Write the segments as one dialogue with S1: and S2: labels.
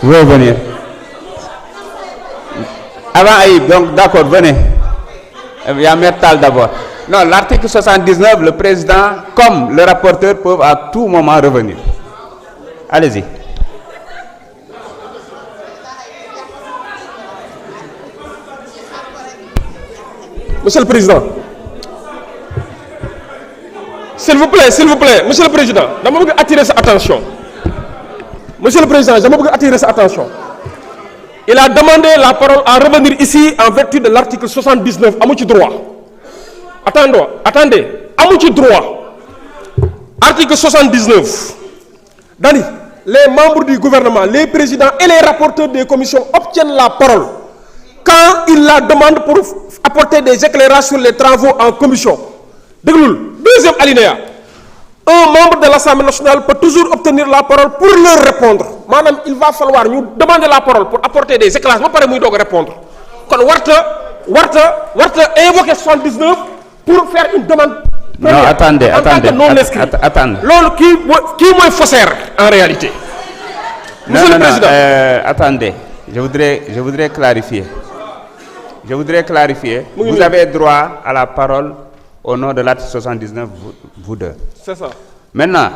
S1: Vous pouvez venir. Avant Aïb, donc d'accord, venez. Il y a Mertal d'abord. Non, l'article 79, le président comme le rapporteur peuvent à tout moment revenir. Allez-y.
S2: Monsieur le Président. S'il vous plaît, Monsieur le Président, je veux attirer sa attention. Monsieur le Président, je veux attirer sa attention. Il a demandé la parole à revenir ici en vertu de l'article 79. Amouti droit. Attendez. Amouti droit. Article 79. Dani, les membres du gouvernement, les présidents et les rapporteurs des commissions obtiennent la parole quand ils la demandent pour apporter des éclairages sur les travaux en commission. Deuxième alinéa. Un membre de l'Assemblée nationale peut toujours obtenir la parole pour leur répondre. Madame, il va falloir nous demander la parole pour apporter des éclairages. Pas pareil, nous répondre. Quand Warta invoquer 79 pour faire une demande.
S1: Non, attendez.
S2: L'autre qui est faussaire en réalité. Monsieur le Président.
S1: Attendez, je voudrais clarifier. Vous avez droit à la parole au nom de l'article 79, vous deux.
S2: C'est ça.
S1: Maintenant,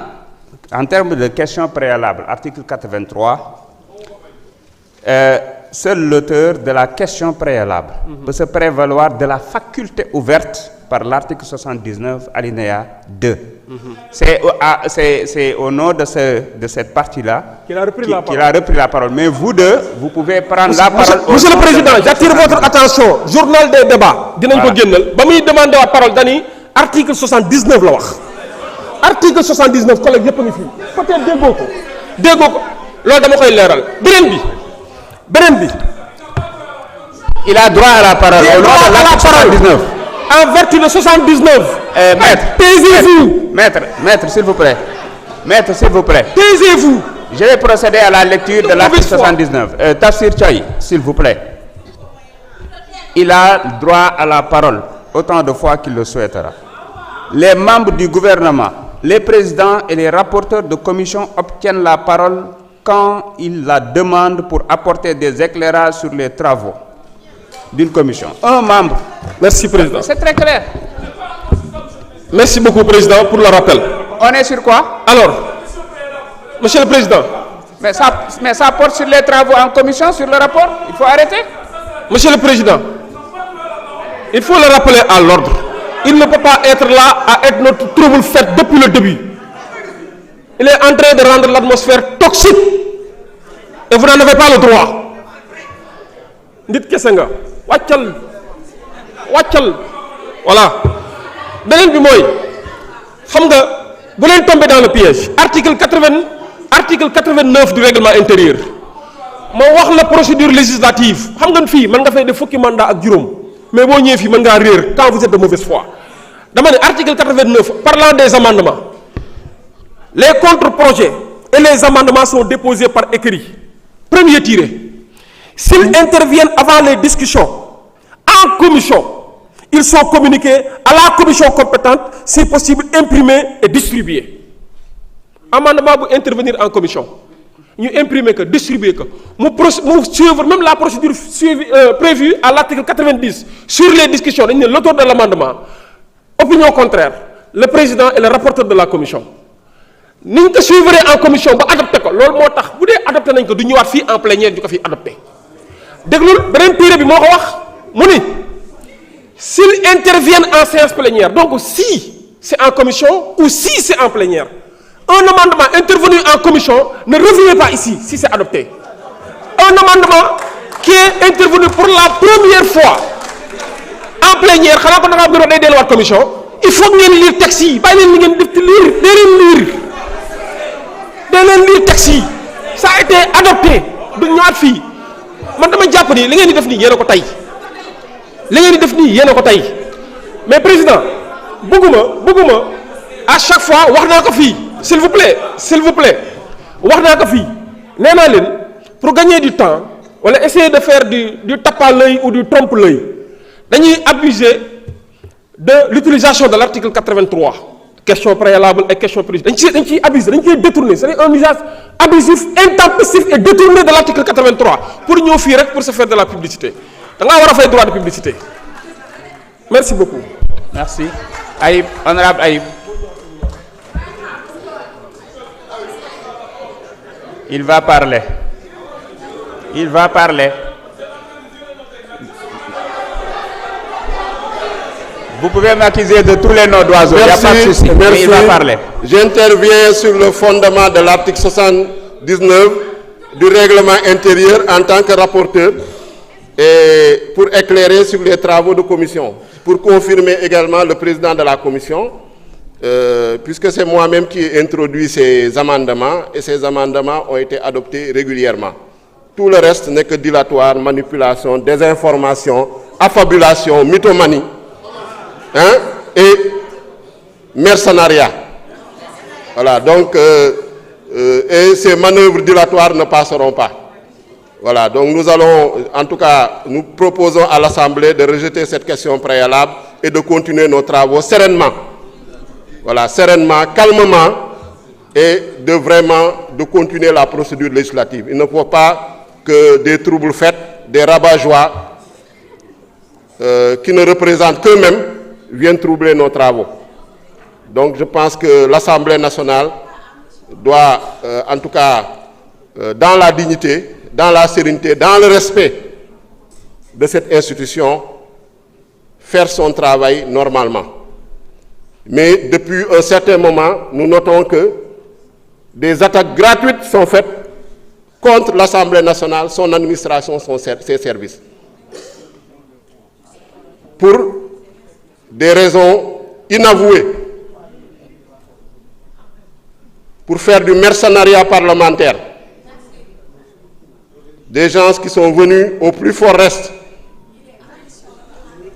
S1: en termes de questions préalables, article 83, seul l'auteur de la question préalable peut se prévaloir de la faculté ouverte par l'article 79, alinéa 2. C'est au nom de cette partie-là qu'il a repris la parole. Mais vous deux, vous pouvez prendre la parole.
S2: Monsieur le Président, j'attire votre attention. Journal des débats. Demander la parole, Dani, article 79. Article 79, collègue, peut-être Dégoko.
S1: Il a droit à la parole. Au nom de l'article 79.
S2: En vertu de 79.
S1: Maître,
S2: taisez-vous.
S1: Maître, s'il vous plaît.
S2: Taisez-vous.
S1: Je vais procéder à la lecture de l'article 79. Tafsir Tchaï, s'il vous plaît. Il a droit à la parole autant de fois qu'il le souhaitera. Les membres du gouvernement, les présidents et les rapporteurs de commission obtiennent la parole quand ils la demandent pour apporter des éclairages sur les travaux d'une commission. Un membre.
S2: Merci, Président.
S1: C'est très clair.
S2: Merci beaucoup, Président, pour le rappel.
S1: On est sur quoi?
S2: Alors, Monsieur le Président.
S1: Mais ça porte sur les travaux en commission, sur le rapport. Il faut arrêter.
S2: Monsieur le Président, il faut le rappeler à l'ordre. Il ne peut pas être là à être notre trouble fait depuis le début. Il est en train de rendre l'atmosphère toxique. Et vous n'en avez pas le droit. Dites que c'est Wachal. Voilà. Deuxième bi moy xam nga bu len tomber dans le piège. Article 89 du règlement intérieur. Mo wax la procédure législative. Xam nga fi man nga fay def fukki mandat ak juroom. Mais bo ñëw fi man nga rire quand vous êtes de mauvaise foi. Dama né article 89 parlant des amendements. Les contre-projets et les amendements sont déposés par écrit. Premier tiré. S'ils interviennent avant les discussions en commission, ils sont communiqués à la commission compétente, si possible imprimés et distribués. Amendement pour intervenir en commission, nous imprimer que, distribuer que, nous suivre même la procédure prévue à l'article 90 sur les discussions. L'auteur de l'amendement, opinion contraire, le président et le rapporteur de la commission. Nous suivrons en commission pour adopter ko. Lol motax boudé adopté nañ ko du ñëwaat fi en plénière du ko fi adopté. Déglul benen tiré bi moko wax muni s'ils interviennent en séance plénière, donc si c'est en commission ou si c'est en plénière, un amendement intervenu en commission ne revient pas ici si c'est adopté. Un amendement qui est intervenu pour la première fois en plénière, xana ko nga bëro day délu wat commission, il faut que ngeen lire texte yi, bay leen li ngeen def lire. Lire texte, ça a été adopté du ñaat fi man dama japp ni li ngeen di def ni yéna ko tay mais président bëgguma à chaque fois wax na ko fi s'il vous plaît wax na ko fi néna len pour gagner du temps wala essayer de faire du tape à l'œil ou du trompe l'œil dañuy abuser de l'utilisation de l'article 83 question préalable et question préjudicielle dañ ciy abusé dañ ciy détourné c'est un usage abusif intempestif et détourné de l'article 83 pour ñëw fii rek pour se faire de la publicité da ngaa war a fay droit de publicité merci beaucoup.
S1: Merci. Aïb, honorable Aïb. Il va parler. Il va parler. Vous pouvez m'accuser de tous les noms d'oiseaux, il n'y a pas de souci, mais il va parler.
S3: J'interviens sur le fondement de l'article 79 du règlement intérieur en tant que rapporteur et pour éclairer sur les travaux de commission, pour confirmer également le président de la commission, puisque c'est moi-même qui ai introduit ces amendements et ces amendements ont été adoptés régulièrement. Tout le reste n'est que dilatoire, manipulation, désinformation, affabulation, mythomanie. Et mercenariat. Voilà, donc, et ces manœuvres dilatoires ne passeront pas. Voilà, donc nous allons, en tout cas, nous proposons à l'Assemblée de rejeter cette question préalable et de continuer nos travaux sereinement. Voilà, sereinement, calmement, et de continuer la procédure législative. Il ne faut pas que des troubles faits, des rabat-joie qui ne représentent qu'eux-mêmes viennent troubler nos travaux. Donc je pense que l'Assemblée nationale doit, en tout cas, dans la dignité, dans la sérénité, dans le respect de cette institution, faire son travail normalement. Mais depuis un certain moment, nous notons que des attaques gratuites sont faites contre l'Assemblée nationale, son administration, ses services. Pour des raisons inavouées, pour faire du mercenariat parlementaire. Des gens qui sont venus au plus fort reste,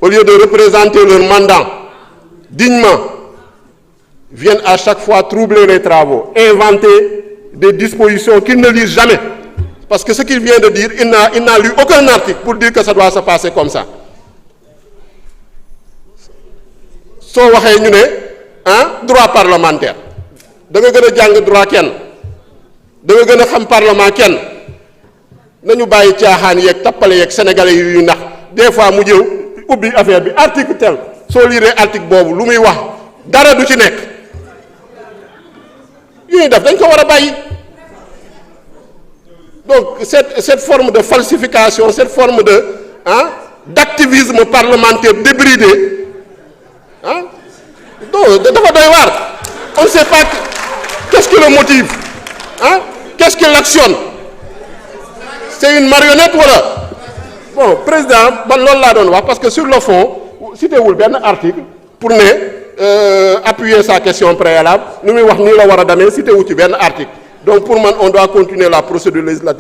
S3: au lieu de représenter leur mandat dignement, viennent à chaque fois troubler les travaux, inventer des dispositions qu'ils ne lisent jamais. Parce que ce qu'il vient de dire, il n'a lu aucun article pour dire que ça doit se passer comme ça. soo waxee ñu ne droit parlementaire da nga gën a jàng droit kenn da nga gën a xam parlement kenn nañu bàyyi caaxaan yeeg tappale yeeg sénégalais yu nax des fois mu jëw ubbi affaire bi article tel soo liiree article boobu lu muy wax dara du ci nekk yu ñuy def dañ ko war a bàyyi. Donc cette forme de falsification, cette forme de d'activisme parlementaire débridé, on ne sait pas qu'est-ce qui le motive, qu'est-ce qui l'actionne. C'est une marionnette voilà. Bon, président, parce que sur le fond, si tu as un article pour appuyer sa question préalable, nous avons dit que si tu as un article. Donc pour moi, on doit continuer la procédure législative.